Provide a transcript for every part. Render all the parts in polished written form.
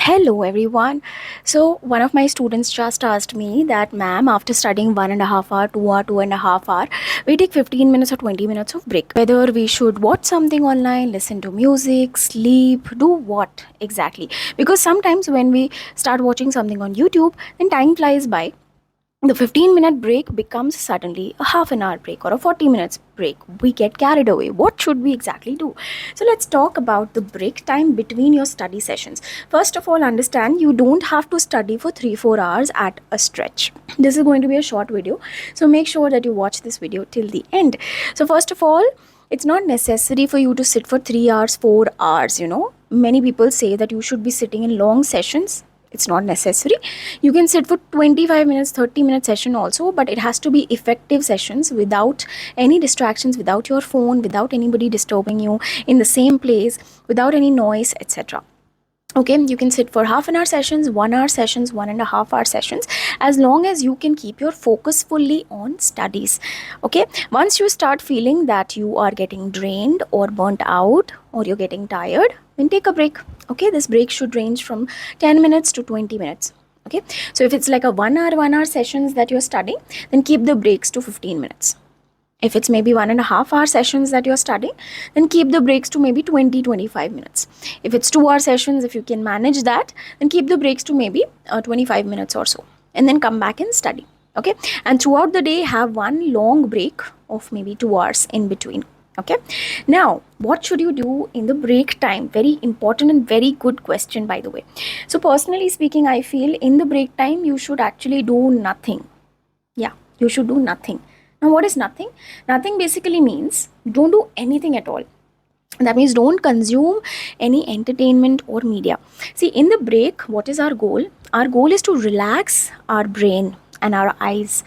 Hello everyone. So one of my students just asked me that, ma'am, after studying 1.5 hour, 2 hour, 2.5 hour, we take 15 minutes or 20 minutes of break. Whether we should watch something online, listen to music, sleep, do what exactly? Because sometimes when we start watching something on YouTube, then time flies by. The 15-minute break becomes suddenly a half an hour break or a 40 minutes break. We get carried away. What should we exactly do? So let's talk about the break time between your study sessions. First of all, understand you don't have to study for 3-4 hours at a stretch. This is going to be a short video, so make sure that you watch this video till the end. So first of all, it's not necessary for you to sit for 3 hours, 4 hours. Many people say that you should be sitting in long sessions. It's not necessary. You can sit for 25 minutes, 30 minute session also, but it has to be effective sessions without any distractions, without your phone, without anybody disturbing you, in the same place, without any noise, etc. Okay, you can sit for half an hour sessions, 1 hour sessions, 1.5 hour sessions, as long as you can keep your focus fully on studies. Okay, once you start feeling that you are getting drained or burnt out or you're getting tired, then take a break. Okay, this break should range from 10 minutes to 20 minutes. Okay, so if it's like a 1 hour sessions that you're studying, then keep the breaks to 15 minutes. If it's maybe 1.5 hour sessions that you're studying, then keep the breaks to maybe 20-25 minutes. If it's 2 hour sessions, if you can manage that, then keep the breaks to maybe 25 minutes or so, and then come back and study. Okay, and throughout the day, have one long break of maybe 2 hours in between. Okay, now what should you do in the break time? Very important and very good question, by the way. So personally speaking, I feel in the break time you should actually do nothing. Yeah, you should do nothing. Now, what is nothing? Nothing basically means don't do anything at all. That means don't consume any entertainment or media. See, in the break, what is our goal? Our goal is to relax our brain and our eyes.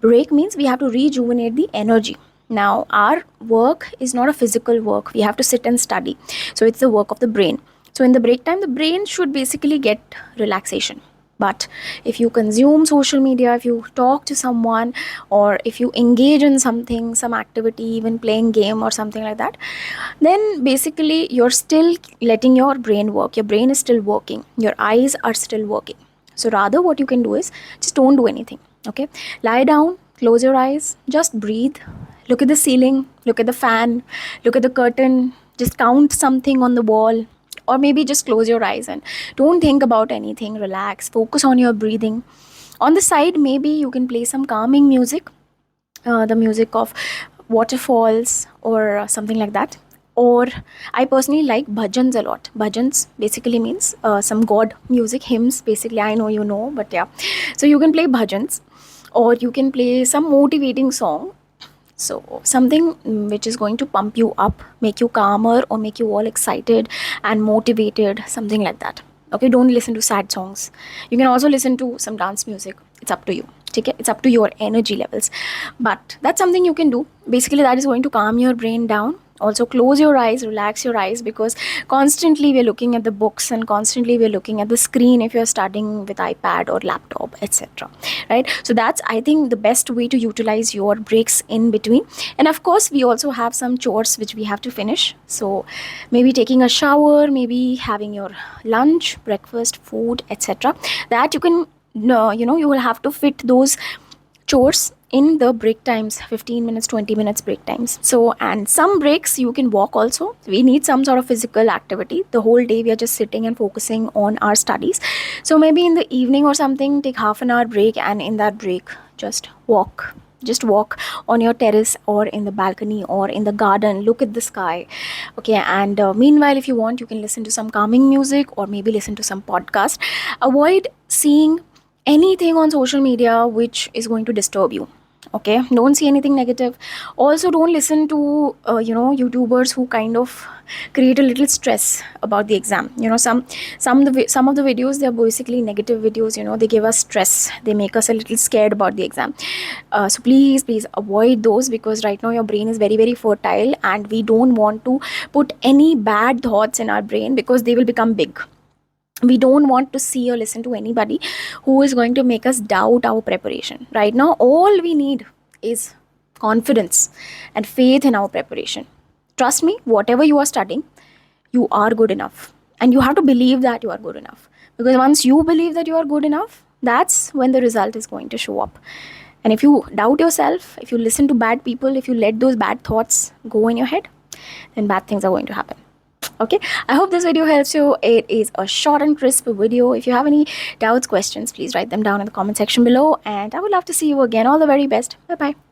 Break means we have to rejuvenate the energy. Now, our work is not a physical work. We have to sit and study. So, it's the work of the brain. So, in the break time, the brain should basically get relaxation. But if you consume social media, if you talk to someone, or if you engage in something, some activity, even playing game or something like that, then basically you're still letting your brain work. Your brain is still working. Your eyes are still working. So rather what you can do is just don't do anything. Okay, lie down, close your eyes, just breathe, look at the ceiling, look at the fan, look at the curtain, just count something on the wall, or maybe just close your eyes and don't think about anything. Relax, focus on your breathing. On the side, maybe you can play some calming music, the music of waterfalls or something like that. Or I personally like bhajans a lot. Bhajans basically means some god music, hymns basically. I know you know, but yeah, so you can play bhajans, or you can play some motivating song. So something which is going to pump you up, make you calmer, or make you all excited and motivated, something like that. Okay, don't listen to sad songs. You can also listen to some dance music. It's up to you. Take it. It's up to your energy levels. But that's something you can do. Basically, that is going to calm your brain down. Also, close your eyes, relax your eyes, because constantly we're looking at the books and constantly we're looking at the screen if you're studying with iPad or laptop, etc. Right? So that's, I think, the best way to utilize your breaks in between. And of course, we also have some chores which we have to finish. So maybe taking a shower, maybe having your lunch, breakfast, food, etc. That you can, no, you will have to fit those chores in the break times, 15 minutes, 20 minutes break times. So, and some breaks you can walk also. We need some sort of physical activity. The whole day we are just sitting and focusing on our studies. So maybe in the evening or something, take half an hour break, and in that break just walk. Just walk on your terrace or in the balcony or in the garden, look at the sky. Okay, and meanwhile, if you want, you can listen to some calming music or maybe listen to some podcast. Avoid seeing anything on social media which is going to disturb you. Okay, don't see anything negative. Also, don't listen to YouTubers who kind of create a little stress about the exam. Some of the videos, they're basically negative videos. They give us stress, they make us a little scared about the exam. So please avoid those, because right now your brain is very, very fertile, and we don't want to put any bad thoughts in our brain, because they will become big. We don't want to see or listen to anybody who is going to make us doubt our preparation. Right now, all we need is confidence and faith in our preparation. Trust me, whatever you are studying, you are good enough. And you have to believe that you are good enough. Because once you believe that you are good enough, that's when the result is going to show up. And if you doubt yourself, if you listen to bad people, if you let those bad thoughts go in your head, then bad things are going to happen. Okay, I hope this video helps you. It is a short and crisp video. If you have any doubts, questions, please write them down in the comment section below. And I would love to see you again. All the very best. Bye bye.